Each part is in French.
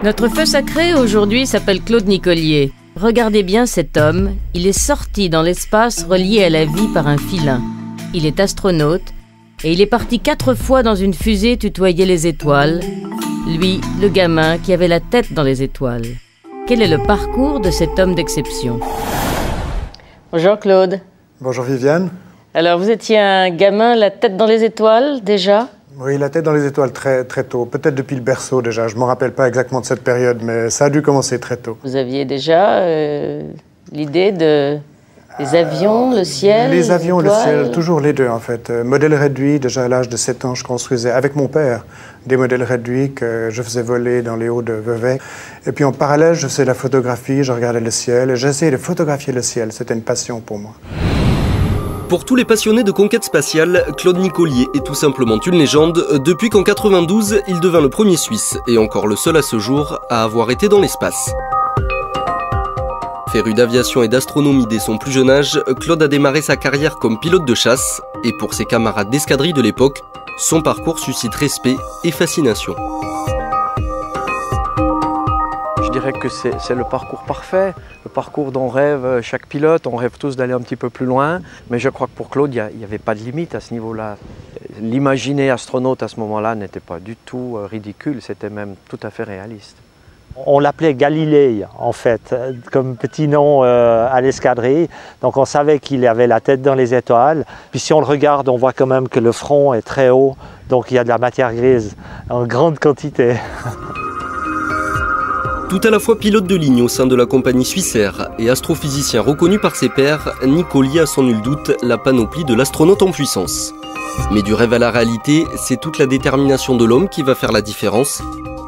Notre feu sacré aujourd'hui s'appelle Claude Nicollier. Regardez bien cet homme, il est sorti dans l'espace relié à la vie par un filin. Il est astronaute et il est parti 4 fois dans une fusée tutoyer les étoiles. Lui, le gamin qui avait la tête dans les étoiles. Quel est le parcours de cet homme d'exception? Bonjour Claude. Bonjour Viviane. Alors vous étiez un gamin, la tête dans les étoiles déjà? Oui, la tête dans les étoiles très tôt, peut-être depuis le berceau déjà. Je ne me rappelle pas exactement de cette période, mais ça a dû commencer très tôt. Vous aviez déjà l'idée des avions, le ciel? Les avions, le ciel, toujours les deux en fait. Modèle réduit, déjà à l'âge de 7 ans, je construisais avec mon père des modèles réduits que je faisais voler dans les hauts de Vevey. Et puis en parallèle, je faisais la photographie, je regardais le ciel et j'essayais de photographier le ciel. C'était une passion pour moi. Pour tous les passionnés de conquête spatiale, Claude Nicollier est tout simplement une légende depuis qu'en 92, il devint le premier Suisse, et encore le seul à ce jour, à avoir été dans l'espace. Féru d'aviation et d'astronomie dès son plus jeune âge, Claude a démarré sa carrière comme pilote de chasse, et pour ses camarades d'escadrille de l'époque, son parcours suscite respect et fascination. Je dirais que c'est le parcours parfait, le parcours dont rêve chaque pilote. On rêve tous d'aller un petit peu plus loin, mais je crois que pour Claude, il n'y avait pas de limite à ce niveau-là. L'imaginer astronaute à ce moment-là n'était pas du tout ridicule, c'était même tout à fait réaliste. On l'appelait Galilée, en fait, comme petit nom à l'escadrille. Donc on savait qu'il avait la tête dans les étoiles. Puis si on le regarde, on voit quand même que le front est très haut, donc il y a de la matière grise en grande quantité. Tout à la fois pilote de ligne au sein de la compagnie Swissair et astrophysicien reconnu par ses pairs, Nicollier a sans nul doute la panoplie de l'astronaute en puissance. Mais du rêve à la réalité, c'est toute la détermination de l'homme qui va faire la différence.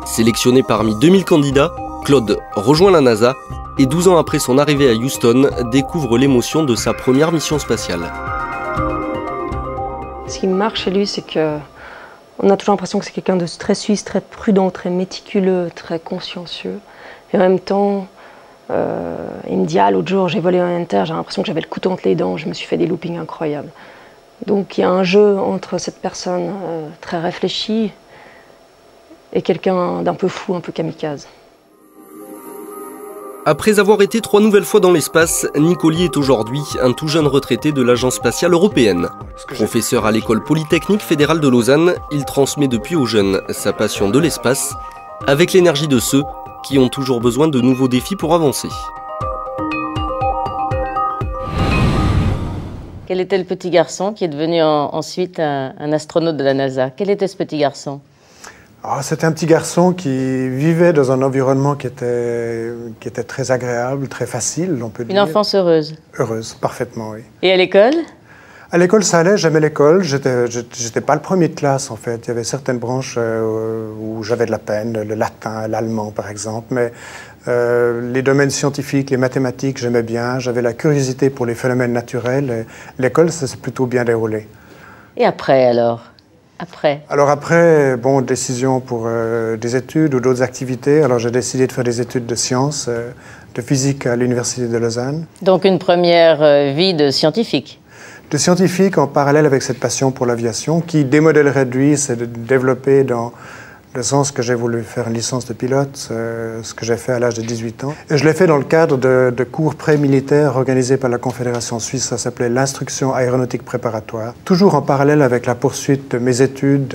Sélectionné parmi 2000 candidats, Claude rejoint la NASA et 12 ans après son arrivée à Houston, découvre l'émotion de sa première mission spatiale. Ce qui me marque chez lui, c'est que on a toujours l'impression que c'est quelqu'un de très suisse, très prudent, très méticuleux, très consciencieux. Et en même temps, il me dit « Ah, l'autre jour, j'ai volé un Inter, j'ai l'impression que j'avais le couteau entre les dents, je me suis fait des loopings incroyables. » Donc il y a un jeu entre cette personne très réfléchie et quelqu'un d'un peu fou, un peu kamikaze. Après avoir été 3 nouvelles fois dans l'espace, Nicollier est aujourd'hui un tout jeune retraité de l'Agence spatiale européenne. Professeur à l'école polytechnique fédérale de Lausanne, il transmet depuis aux jeunes sa passion de l'espace, avec l'énergie de ceux qui ont toujours besoin de nouveaux défis pour avancer. Quel était le petit garçon qui est devenu ensuite un astronaute de la NASA? Quel était ce petit garçon? C'était un petit garçon qui vivait dans un environnement qui était très agréable, très facile, on peut dire. Une enfance heureuse? Heureuse, parfaitement, oui. Et à l'école? À l'école, ça allait, j'aimais l'école. J'étais pas le premier de classe, en fait. Il y avait certaines branches où j'avais de la peine, le latin, l'allemand, par exemple. Mais les domaines scientifiques, les mathématiques, j'aimais bien. J'avais la curiosité pour les phénomènes naturels. L'école, ça s'est plutôt bien déroulé. Et après, alors? Alors après, bon, décision pour des études ou d'autres activités. Alors j'ai décidé de faire des études de sciences, de physique à l'Université de Lausanne. Donc une première vie de scientifique? De scientifique en parallèle avec cette passion pour l'aviation qui, des modèles réduits, s'est développée dans le sens que j'ai voulu faire une licence de pilote, ce que j'ai fait à l'âge de 18 ans. Et je l'ai fait dans le cadre de cours pré-militaires organisés par la Confédération suisse. Ça s'appelait l'instruction aéronautique préparatoire. Toujours en parallèle avec la poursuite de mes études,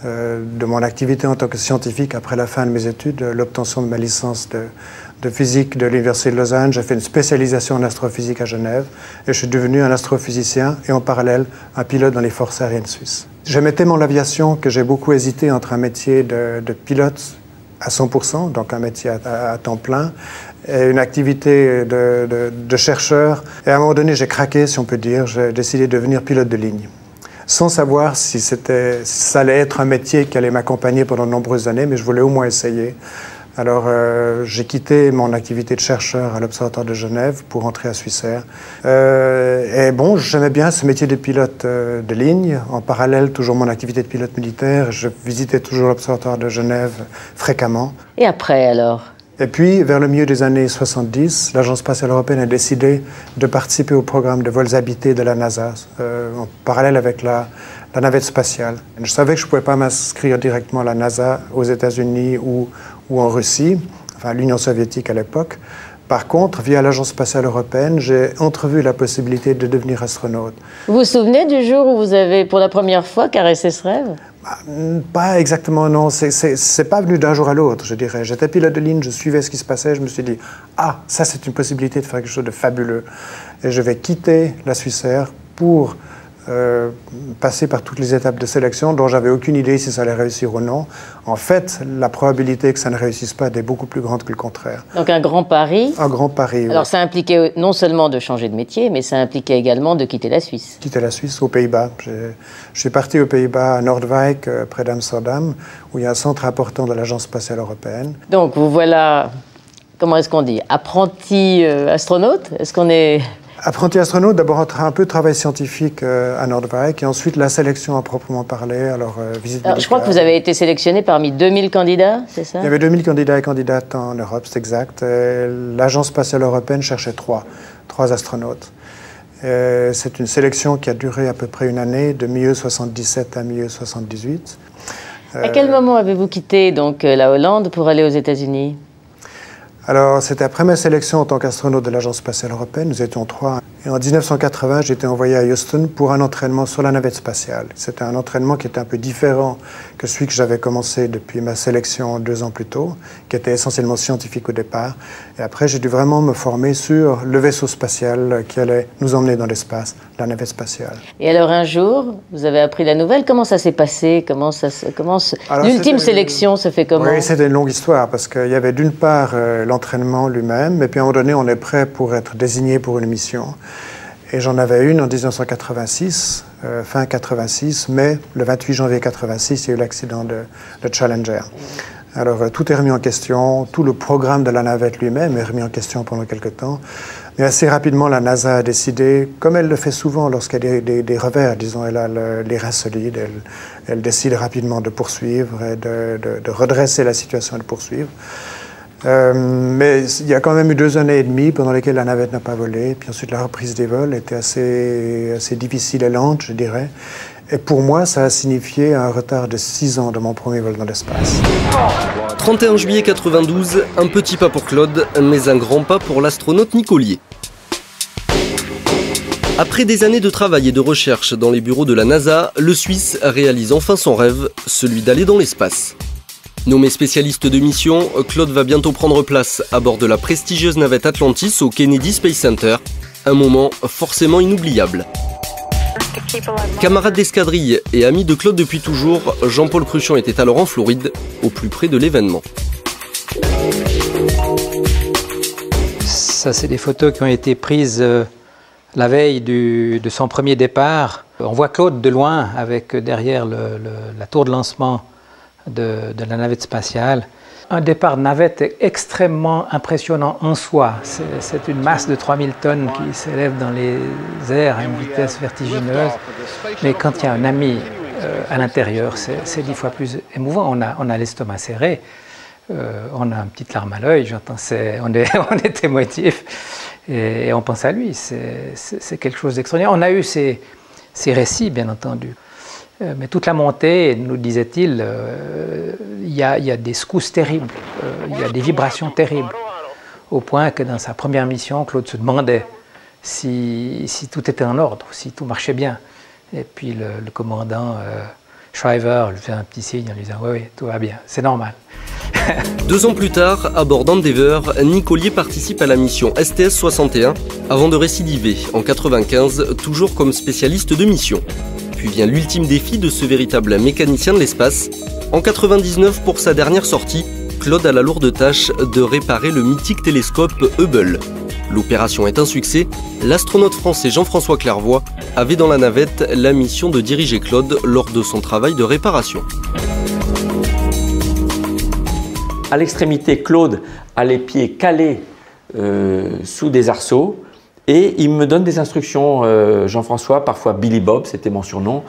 de mon activité en tant que scientifique après la fin de mes études, l'obtention de ma licence de physique de l'Université de Lausanne. J'ai fait une spécialisation en astrophysique à Genève et je suis devenu un astrophysicien et en parallèle un pilote dans les forces aériennes suisses. J'aimais tellement l'aviation que j'ai beaucoup hésité entre un métier de pilote à 100%, donc un métier à temps plein, et une activité de chercheur. Et à un moment donné, j'ai craqué, si on peut dire. J'ai décidé de devenir pilote de ligne, sans savoir si ça allait être un métier qui allait m'accompagner pendant de nombreuses années, mais je voulais au moins essayer. Alors, j'ai quitté mon activité de chercheur à l'Observatoire de Genève pour entrer à Swissair. Et bon, j'aimais bien ce métier de pilote de ligne. En parallèle, toujours mon activité de pilote militaire. Je visitais toujours l'Observatoire de Genève fréquemment. Et après, alors? Et puis, vers le milieu des années 70, l'Agence spatiale européenne a décidé de participer au programme de vols habités de la NASA, en parallèle avec la navette spatiale. Je savais que je ne pouvais pas m'inscrire directement à la NASA aux États-Unis ou en Russie, enfin l'Union soviétique à l'époque. Par contre, via l'Agence spatiale européenne, j'ai entrevu la possibilité de devenir astronaute. Vous vous souvenez du jour où vous avez pour la première fois caressé ce rêve? Pas exactement, non. C'est pas venu d'un jour à l'autre, je dirais. J'étais pilote de ligne, je suivais ce qui se passait, je me suis dit « Ah, ça c'est une possibilité de faire quelque chose de fabuleux. » Et je vais quitter la Swissair pour passer par toutes les étapes de sélection dont j'avais aucune idée si ça allait réussir ou non. En fait, la probabilité que ça ne réussisse pas est beaucoup plus grande que le contraire. Donc un grand pari. Un grand pari, Alors oui. ça impliquait non seulement de changer de métier, mais ça impliquait également de quitter la Suisse. Quitter la Suisse, aux Pays-Bas. Je suis parti aux Pays-Bas, à Noordwijk, près d'Amsterdam, où il y a un centre important de l'Agence spatiale européenne. Donc vous voilà, comment est-ce qu'on dit, apprenti astronaute? Est-ce qu'on est... Apprenti astronaute, d'abord un peu de travail scientifique à Noordwijk, et ensuite la sélection à proprement parler, alors visite médicale. Je crois que vous avez été sélectionné parmi 2000 candidats, c'est ça? Il y avait 2000 candidats et candidates en Europe, c'est exact. L'Agence spatiale européenne cherchait trois astronautes. C'est une sélection qui a duré à peu près une année, de milieu 77 à milieu 78. À quel moment avez-vous quitté donc, la Hollande pour aller aux États-Unis? Alors, c'était après ma sélection en tant qu'astronaute de l'Agence spatiale européenne. Nous étions 3. Et en 1980, j'ai été envoyé à Houston pour un entraînement sur la navette spatiale. C'était un entraînement qui était un peu différent que celui que j'avais commencé depuis ma sélection 2 ans plus tôt, qui était essentiellement scientifique au départ. Et après, j'ai dû vraiment me former sur le vaisseau spatial qui allait nous emmener dans l'espace, la navette spatiale. Et alors un jour, vous avez appris la nouvelle. Comment ça s'est passé? L'ultime sélection se fait comment? Oui, c'était une longue histoire parce qu'il y avait d'une part l'entraînement lui-même, et puis à un moment donné, on est prêt pour être désigné pour une mission. Et j'en avais une en 1986, fin 86, mais le 28 janvier 86, il y a eu l'accident de Challenger. Alors tout est remis en question, tout le programme de la navette lui-même est remis en question pendant quelques temps. Mais assez rapidement, la NASA a décidé, comme elle le fait souvent lorsqu'il y a des revers, disons, elle a les reins solides, elle décide rapidement de poursuivre et de redresser la situation et de poursuivre. Mais il y a quand même eu 2 années et demie pendant lesquelles la navette n'a pas volé. Puis ensuite, la reprise des vols était assez difficile et lente, je dirais. Et pour moi, ça a signifié un retard de 6 ans de mon premier vol dans l'espace. 31 juillet 92, un petit pas pour Claude, mais un grand pas pour l'astronaute Nicolier. Après des années de travail et de recherche dans les bureaux de la NASA, le Suisse réalise enfin son rêve, celui d'aller dans l'espace. Nommé spécialiste de mission, Claude va bientôt prendre place à bord de la prestigieuse navette Atlantis au Kennedy Space Center. Un moment forcément inoubliable. Camarade d'escadrille et ami de Claude depuis toujours, Jean-Paul Cruchon était alors en Floride, au plus près de l'événement. Ça, c'est des photos qui ont été prises la veille de son premier départ. On voit Claude de loin, avec derrière la tour de lancement de la navette spatiale. Un départ de navette extrêmement impressionnant en soi. C'est une masse de 3000 tonnes qui s'élève dans les airs à une vitesse vertigineuse. Mais quand il y a un ami à l'intérieur, c'est 10 fois plus émouvant. On a l'estomac serré, on a une petite larme à l'œil, on est émotif et on pense à lui. C'est quelque chose d'extraordinaire. On a eu ces récits, bien entendu. Mais toute la montée, nous disait-il, il y a des secousses terribles, il y a des vibrations terribles, au point que dans sa première mission, Claude se demandait si tout était en ordre, si tout marchait bien. Et puis le commandant Shriver lui fait un petit signe en lui disant « Oui, tout va bien, c'est normal ». 2 ans plus tard, à bord d'Endeavour, Nicolier participe à la mission STS-61 avant de récidiver en 1995, toujours comme spécialiste de mission. Puis vient l'ultime défi de ce véritable mécanicien de l'espace. En 1999, pour sa dernière sortie, Claude a la lourde tâche de réparer le mythique télescope Hubble. L'opération est un succès. L'astronaute français Jean-François Clairvoy avait dans la navette la mission de diriger Claude lors de son travail de réparation. À l'extrémité, Claude a les pieds calés sous des arceaux et il me donne des instructions, Jean-François, parfois Billy Bob, c'était mon surnom,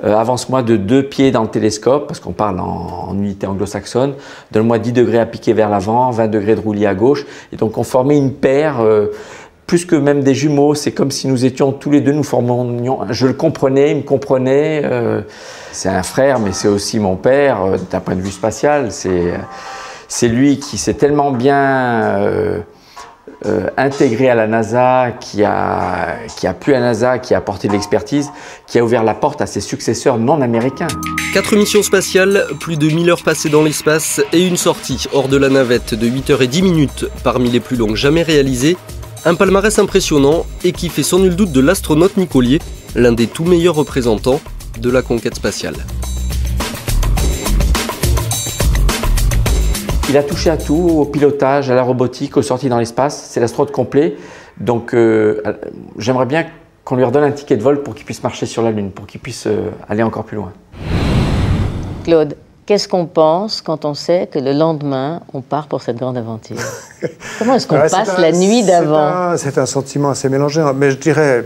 avance-moi de 2 pieds dans le télescope, parce qu'on parle en unité anglo-saxonne, donne-moi 10 degrés à piquer vers l'avant, 20 degrés de roulis à gauche. Et donc on formait une paire, plus que même des jumeaux, c'est comme si nous étions tous les deux, nous formions, je le comprenais, il me comprenait, c'est un frère, mais c'est aussi mon père, d'un point de vue spatial, c'est lui qui s'est tellement bien intégré à la NASA, qui a plu à la NASA, qui a apporté de l'expertise, qui a ouvert la porte à ses successeurs non américains. 4 missions spatiales, plus de 1000 heures passées dans l'espace et une sortie hors de la navette de 8h10 parmi les plus longues jamais réalisées. Un palmarès impressionnant et qui fait sans nul doute de l'astronaute Nicolier l'un des tout meilleurs représentants de la conquête spatiale. Il a touché à tout, au pilotage, à la robotique, aux sorties dans l'espace. C'est l'astronaute complet. Donc j'aimerais bien qu'on lui redonne un ticket de vol pour qu'il puisse marcher sur la Lune, pour qu'il puisse aller encore plus loin. Claude, qu'est-ce qu'on pense quand on sait que le lendemain, on part pour cette grande aventure? Comment est-ce qu'on passe la nuit d'avant? C'est un sentiment assez mélangé, mais je dirais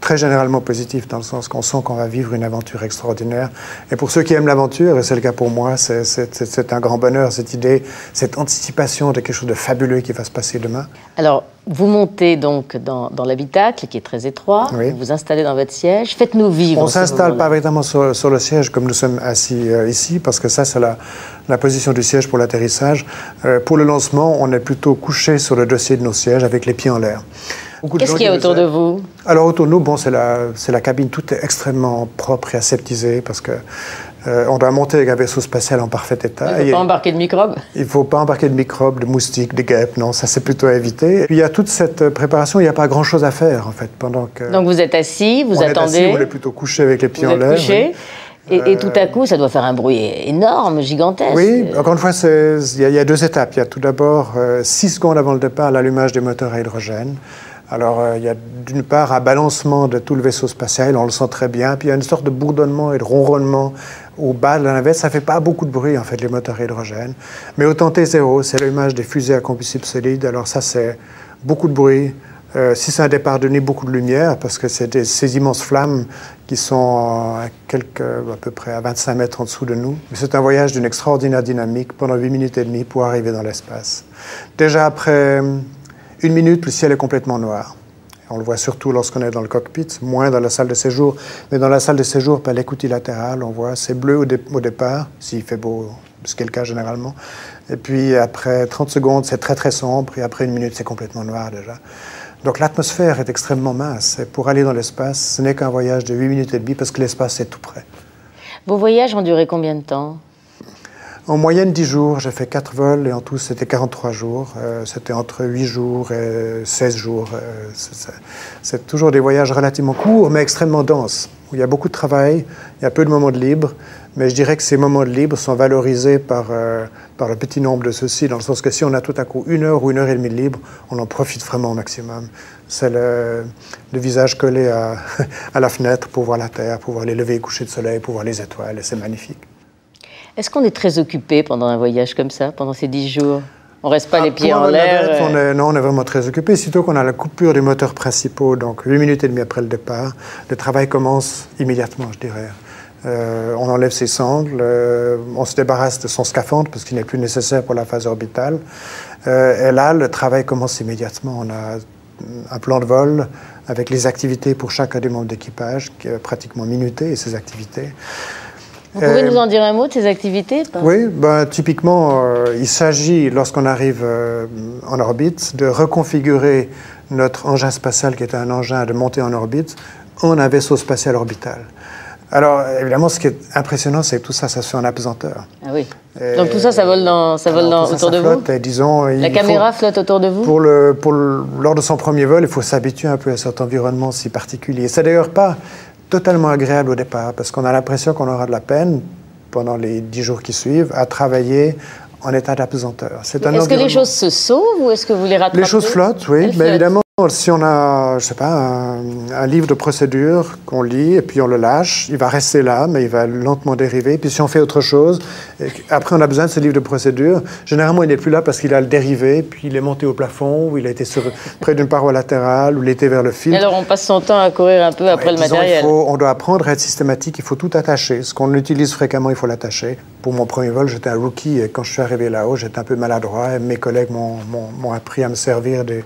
très généralement positif, dans le sens qu'on sent qu'on va vivre une aventure extraordinaire. Et pour ceux qui aiment l'aventure, et c'est le cas pour moi, c'est un grand bonheur, cette idée, cette anticipation de quelque chose de fabuleux qui va se passer demain. Alors, vous montez donc dans l'habitacle, qui est très étroit, oui. Vous vous installez dans votre siège, faites-nous vivre. On ne s'installe pas véritablement sur le siège comme nous sommes assis ici, parce que ça, c'est la position du siège pour l'atterrissage. Pour le lancement, on est plutôt couché sur le dossier de nos sièges, avec les pieds en l'air. Qu'est-ce qu'il y a autour de vous? Alors autour de nous, bon, c'est la cabine, tout est extrêmement propre et aseptisé, parce que on doit monter avec un vaisseau spatial en parfait état. Il ne faut pas embarquer de microbes? Il ne faut pas embarquer de microbes, de moustiques, de guêpes, non, ça c'est plutôt à éviter. Et puis il y a toute cette préparation, il n'y a pas grand-chose à faire en fait. Pendant que donc vous êtes assis, vous attendez. On est plutôt couché avec les pieds en l'air. Vous êtes couché. Oui. Et tout à coup, ça doit faire un bruit énorme, gigantesque. Oui, encore une fois, il y a 2 étapes. Il y a tout d'abord 6 secondes avant le départ, l'allumage des moteurs à hydrogène. Alors, il y a d'une part un balancement de tout le vaisseau spatial, on le sent très bien, puis il y a une sorte de bourdonnement et de ronronnement au bas de la navette. Ça ne fait pas beaucoup de bruit, en fait, les moteurs à hydrogène. Mais au temps T0, c'est l'allumage des fusées à combustible solide. Alors ça, c'est beaucoup de bruit. Si c'est un départ de nuit, beaucoup de lumière, parce que c'est ces immenses flammes qui sont à peu près à 25 mètres en dessous de nous. C'est un voyage d'une extraordinaire dynamique pendant 8 minutes et demie pour arriver dans l'espace. Déjà après 1 minute, le ciel est complètement noir. On le voit surtout lorsqu'on est dans le cockpit, moins dans la salle de séjour. Mais dans la salle de séjour, par l'écoute latérale, on voit c'est bleu au départ, s'il fait beau, ce qui est le cas généralement. Et puis après 30 secondes, c'est très très sombre. Et après 1 minute, c'est complètement noir déjà. Donc l'atmosphère est extrêmement mince. Et pour aller dans l'espace, ce n'est qu'un voyage de 8 minutes et demie parce que l'espace est tout près. Vos voyages ont duré combien de temps? En moyenne 10 jours, j'ai fait 4 vols et en tout c'était 43 jours. C'était entre 8 jours et 16 jours. C'est toujours des voyages relativement courts mais extrêmement denses, où il y a beaucoup de travail, il y a peu de moments de libre, mais je dirais que ces moments de libre sont valorisés par le petit nombre de ceux-ci, dans le sens que si on a tout à coup 1 heure ou 1 heure et demie de libre, on en profite vraiment au maximum. C'est le visage collé à la fenêtre pour voir la Terre, pour voir les levées et couchers de soleil, pour voir les étoiles, et c'est magnifique. Est-ce qu'on est très occupé pendant un voyage comme ça, pendant ces 10 jours? On ne reste pas les pieds en l'air? Non, on est vraiment très occupé, sitôt qu'on a la coupure des moteurs principaux, donc 8 minutes et demie après le départ, le travail commence immédiatement, je dirais. On enlève ses sangles, on se débarrasse de son scaphandre parce qu'il n'est plus nécessaire pour la phase orbitale. Et là, le travail commence immédiatement. On a un plan de vol avec les activités pour chacun des membres d'équipage, qui est pratiquement minuté, et ses activités. Vous pouvez nous en dire un mot de ces activités? Oui, typiquement, il s'agit, lorsqu'on arrive en orbite, de reconfigurer notre engin spatial, qui est un engin de montée en orbite, en un vaisseau spatial orbital. Alors, évidemment, ce qui est impressionnant, c'est que tout ça, ça se fait en apesanteur. Ah oui. Donc tout ça, ça vole autour de vous? Disons, la caméra flotte autour de vous? Lors de son premier vol, il faut s'habituer un peu à cet environnement si particulier. C'est d'ailleurs pas totalement agréable au départ, parce qu'on a l'impression qu'on aura de la peine, pendant les 10 jours qui suivent, à travailler en état d'apesanteur. Est-ce que les choses se sauvent ou est-ce que vous les rattrapez? Les choses flottent, oui, mais évidemment, Si on a, je sais pas, un livre de procédure qu'on lit et puis on le lâche, il va rester là, mais il va lentement dériver. Puis si on fait autre chose, après on a besoin de ce livre de procédure, généralement il n'est plus là parce qu'il a le dérivé, puis il est monté au plafond, ou il a été près d'une paroi latérale, ou il était vers le fil. Alors on passe son temps à courir un peu après le matériel. On doit apprendre à être systématique, il faut tout attacher. Ce qu'on utilise fréquemment, il faut l'attacher. Pour mon premier vol, j'étais un rookie et quand je suis arrivé là-haut, j'étais un peu maladroit et mes collègues m'ont appris à me servir de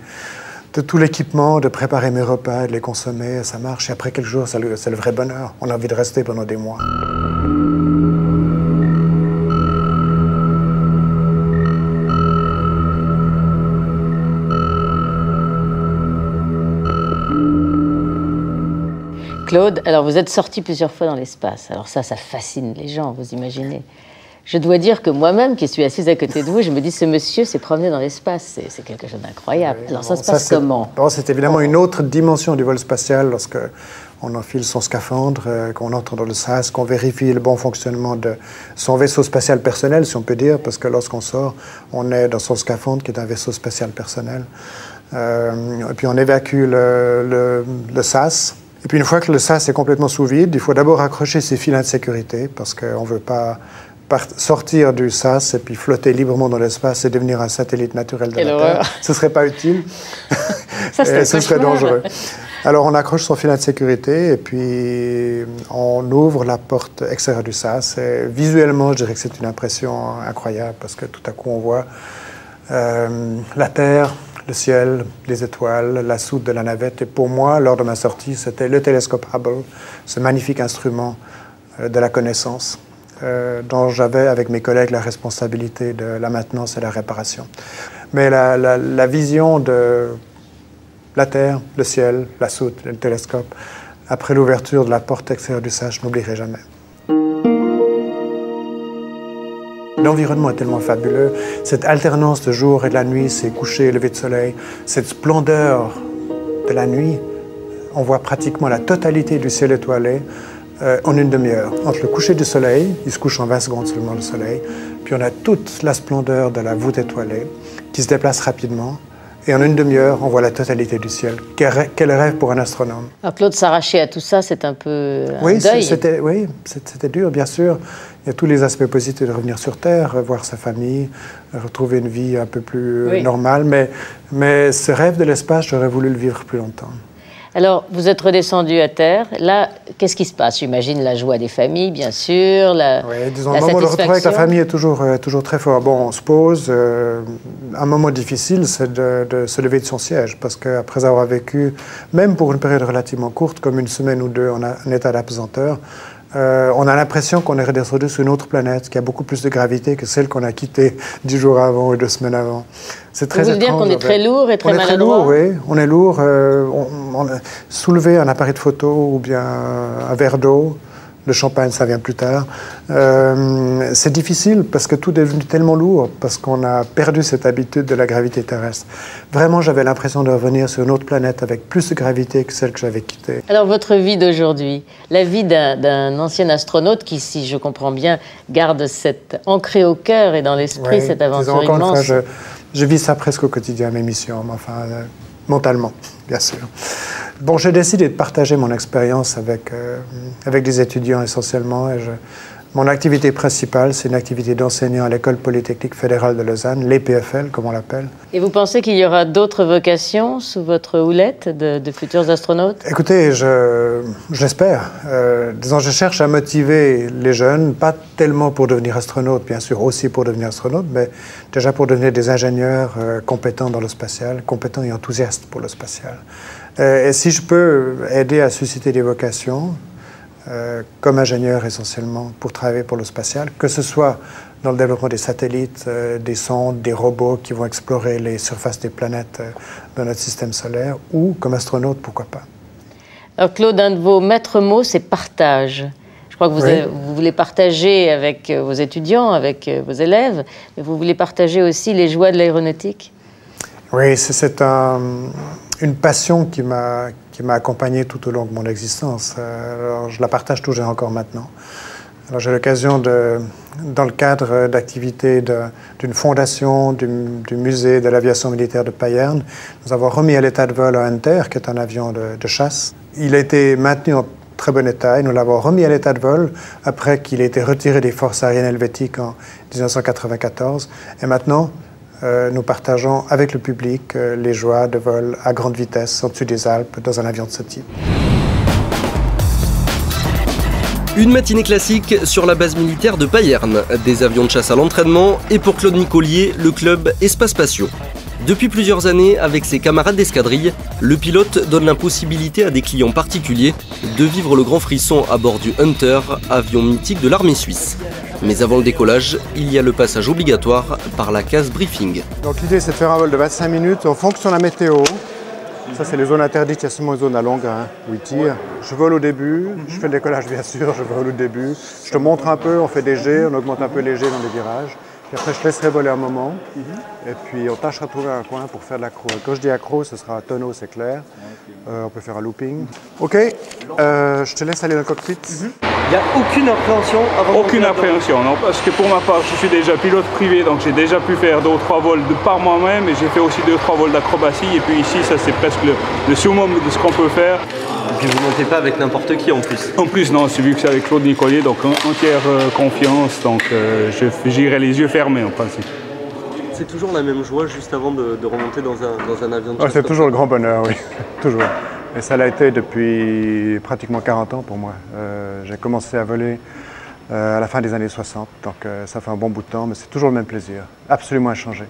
tout l'équipement, de préparer mes repas, de les consommer, ça marche. Et après quelques jours, c'est le vrai bonheur. On a envie de rester pendant des mois. Claude, alors vous êtes sorti plusieurs fois dans l'espace. Alors ça fascine les gens, vous imaginez. Je dois dire que moi-même, qui suis assise à côté de vous, je me dis, ce monsieur s'est promené dans l'espace. C'est quelque chose d'incroyable. Oui, alors ça se passe comment? C'est évidemment une autre dimension du vol spatial lorsque on enfile son scaphandre, qu'on entre dans le SAS, qu'on vérifie le bon fonctionnement de son vaisseau spatial personnel, si on peut dire, parce que lorsqu'on sort, on est dans son scaphandre qui est un vaisseau spatial personnel. Et puis on évacue le SAS. Et puis une fois que le SAS est complètement sous vide, il faut d'abord accrocher ses filets de sécurité, parce qu'on ne veut pas sortir du SAS et puis flotter librement dans l'espace et devenir un satellite naturel de la Terre. Ce ne serait pas utile. Ce serait dangereux. Alors on accroche son filet de sécurité et puis on ouvre la porte extérieure du SAS. Et visuellement, je dirais que c'est une impression incroyable parce que tout à coup on voit la Terre, le ciel, les étoiles, la soute de la navette. Et pour moi, lors de ma sortie, c'était le télescope Hubble, ce magnifique instrument de la connaissance. Dont j'avais avec mes collègues la responsabilité de la maintenance et la réparation. Mais la vision de la Terre, le ciel, la soute, le télescope, après l'ouverture de la porte extérieure du SAS, je n'oublierai jamais. L'environnement est tellement fabuleux, cette alternance de jour et de la nuit, ces couchers et levées de soleil, cette splendeur de la nuit, on voit pratiquement la totalité du ciel étoilé, en une demi-heure. Entre le coucher du soleil, il se couche en 20 secondes seulement le soleil, puis on a toute la splendeur de la voûte étoilée qui se déplace rapidement, et en une demi-heure, on voit la totalité du ciel. Quel rêve pour un astronome. Alors Claude, s'arracher à tout ça, c'est un peu un deuil. C'était dur, bien sûr. Il y a tous les aspects positifs de revenir sur Terre, voir sa famille, retrouver une vie un peu plus normale, mais ce rêve de l'espace, j'aurais voulu le vivre plus longtemps. Alors, vous êtes redescendu à terre. Là, qu'est-ce qui se passe? J'imagine la joie des familles, bien sûr, disons, le moment de retrouver avec la famille est toujours très fort. Bon, on se pose. Un moment difficile, c'est de se lever de son siège, parce qu'après avoir vécu, même pour une période relativement courte, comme une semaine ou deux, en état d'apesanteur, on a l'impression qu'on est redescendu sur une autre planète, qui a beaucoup plus de gravité que celle qu'on a quittée 10 jours avant ou 2 semaines avant. C'est très étrange. Vous voulez dire qu'on est très lourd et très maladroit? On est très lourd, oui. On est lourd. Soulever un appareil de photo ou bien un verre d'eau, le champagne, ça vient plus tard. C'est difficile parce que tout est devenu tellement lourd, parce qu'on a perdu cette habitude de la gravité terrestre. Vraiment, j'avais l'impression de revenir sur une autre planète avec plus de gravité que celle que j'avais quittée. Alors, votre vie d'aujourd'hui, la vie d'un ancien astronaute qui, si je comprends bien, garde ancré au cœur et dans l'esprit cette aventure immense. Je vis ça presque au quotidien, mes missions, mais enfin, mentalement, bien sûr. Bon, j'ai décidé de partager mon expérience avec des étudiants essentiellement. Et mon activité principale, c'est une activité d'enseignant à l'École Polytechnique Fédérale de Lausanne, l'EPFL, comme on l'appelle. Et vous pensez qu'il y aura d'autres vocations sous votre houlette de futurs astronautes? Écoutez, j'espère. Disons, je cherche à motiver les jeunes, pas tellement pour devenir astronaute, bien sûr, aussi pour devenir astronaute, mais déjà pour devenir des ingénieurs compétents dans le spatial, compétents et enthousiastes pour le spatial. Et si je peux aider à susciter des vocations, comme ingénieur essentiellement, pour travailler pour le spatial, que ce soit dans le développement des satellites, des sondes, des robots qui vont explorer les surfaces des planètes dans notre système solaire, ou comme astronaute, pourquoi pas. Alors Claude, un de vos maîtres mots, c'est partage. Je crois que vous voulez partager avec vos étudiants, avec vos élèves, mais vous voulez partager aussi les joies de l'aéronautique? Oui, c'est une passion qui m'a accompagné tout au long de mon existence. Alors, je la partage toujours encore maintenant. Alors j'ai l'occasion, dans le cadre d'activités d'une fondation du musée de l'aviation militaire de Payerne, nous avons remis à l'état de vol un Hunter, qui est un avion de chasse. Il a été maintenu en très bon état et nous l'avons remis à l'état de vol après qu'il ait été retiré des forces aériennes helvétiques en 1994. Et maintenant, nous partageons avec le public les joies de vol à grande vitesse au-dessus des Alpes dans un avion de ce type. Une matinée classique sur la base militaire de Payerne, des avions de chasse à l'entraînement et pour Claude Nicolier, le club Espace Patio. Depuis plusieurs années, avec ses camarades d'escadrille, le pilote donne la possibilité à des clients particuliers de vivre le grand frisson à bord du Hunter, avion mythique de l'armée suisse. Mais avant le décollage, il y a le passage obligatoire par la case briefing. Donc l'idée c'est de faire un vol de 25 minutes en fonction de la météo. Ça c'est les zones interdites, il y a seulement une zone à longue où il tire. Je vole au début, je fais le décollage bien sûr, je vole au début. Je te montre un peu, on fait des jets, on augmente un peu les jets dans les virages. Puis après je laisserai voler un moment et puis on tâchera de trouver un coin pour faire de l'accro. Quand je dis accro, ce sera un tonneau, c'est clair. On peut faire un looping. Ok, je te laisse aller dans le cockpit. Il n'y a aucune appréhension avant. Aucune appréhension, non, parce que pour ma part, je suis déjà pilote privé, donc j'ai déjà pu faire 2 ou 3 vols par moi-même et j'ai fait aussi 2 ou 3 vols d'acrobatie. Et puis ici, ça c'est presque le summum de ce qu'on peut faire. Et puis vous ne montez pas avec n'importe qui en plus. En plus, non, c'est vu que c'est avec Claude Nicolier, donc entière confiance, donc j'irai les yeux fermés en principe. C'est toujours la même joie juste avant de remonter dans un avion de chasse. C'est toujours le grand bonheur, oui, toujours. Et ça l'a été depuis pratiquement 40 ans pour moi. J'ai commencé à voler à la fin des années 60, donc ça fait un bon bout de temps, mais c'est toujours le même plaisir, absolument inchangé.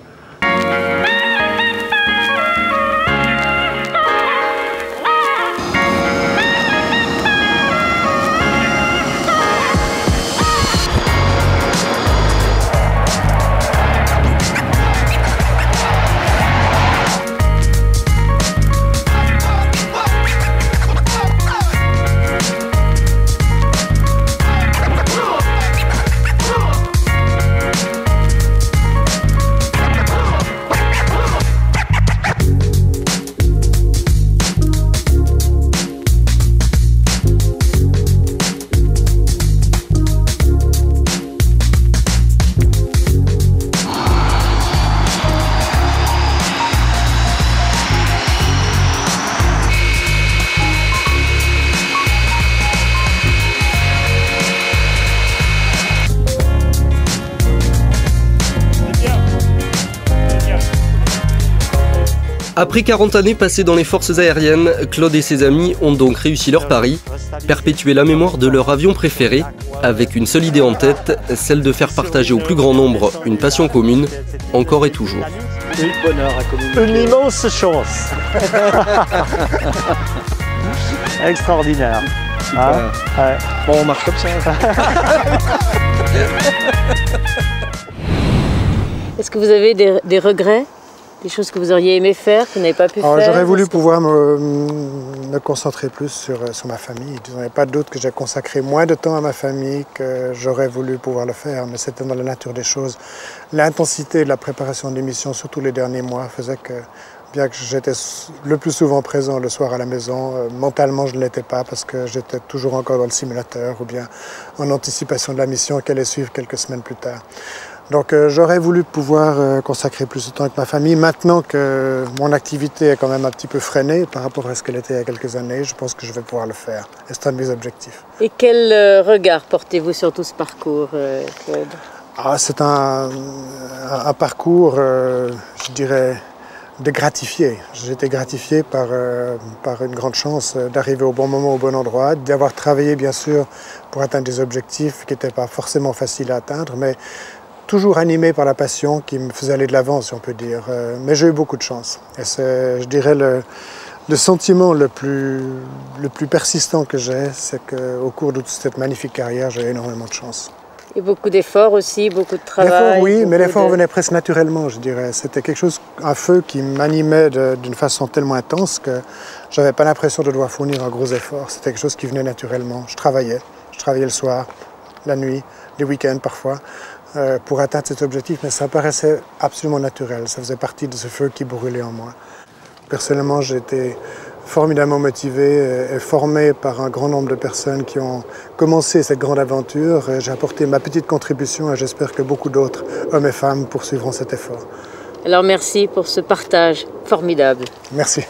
Après 40 années passées dans les forces aériennes, Claude et ses amis ont donc réussi leur pari, perpétuer la mémoire de leur avion préféré, avec une seule idée en tête, celle de faire partager au plus grand nombre une passion commune, encore et toujours. Une immense chance. Extraordinaire. Hein? Ouais. Bon, on marche comme ça. Est-ce que vous avez des regrets? Des choses que vous auriez aimé faire, que vous n'avez pas pu faire? J'aurais voulu pouvoir me concentrer plus sur ma famille. Il n'y a pas de doute que j'ai consacré moins de temps à ma famille que j'aurais voulu pouvoir le faire, mais c'était dans la nature des choses. L'intensité de la préparation de l'émission, surtout les derniers mois, faisait que, bien que j'étais le plus souvent présent le soir à la maison, mentalement je ne l'étais pas parce que j'étais toujours encore dans le simulateur ou bien en anticipation de la mission qui allait suivre quelques semaines plus tard. Donc j'aurais voulu pouvoir consacrer plus de temps avec ma famille. Maintenant que mon activité est quand même un petit peu freinée par rapport à ce qu'elle était il y a quelques années, je pense que je vais pouvoir le faire. Et c'est un de mes objectifs. Et quel regard portez-vous sur tout ce parcours, Claude? C'est un parcours, je dirais, de gratifié. J'ai été gratifié par une grande chance d'arriver au bon moment, au bon endroit, d'avoir travaillé bien sûr pour atteindre des objectifs qui n'étaient pas forcément faciles à atteindre, mais toujours animé par la passion qui me faisait aller de l'avant, si on peut dire. Mais j'ai eu beaucoup de chance. Et c'est, je dirais, le sentiment le plus persistant que j'ai, c'est qu'au cours de toute cette magnifique carrière, j'ai eu énormément de chance. Et beaucoup d'efforts aussi, beaucoup de travail. L'effort, oui, mais l'effort venait presque naturellement, je dirais. C'était quelque chose, un feu qui m'animait d'une façon tellement intense que je n'avais pas l'impression de devoir fournir un gros effort. C'était quelque chose qui venait naturellement. Je travaillais le soir, la nuit, les week-ends parfois, pour atteindre cet objectif, mais ça paraissait absolument naturel. Ça faisait partie de ce feu qui brûlait en moi. Personnellement, j'ai été formidablement motivé et formé par un grand nombre de personnes qui ont commencé cette grande aventure. J'ai apporté ma petite contribution et j'espère que beaucoup d'autres hommes et femmes poursuivront cet effort. Alors merci pour ce partage formidable. Merci.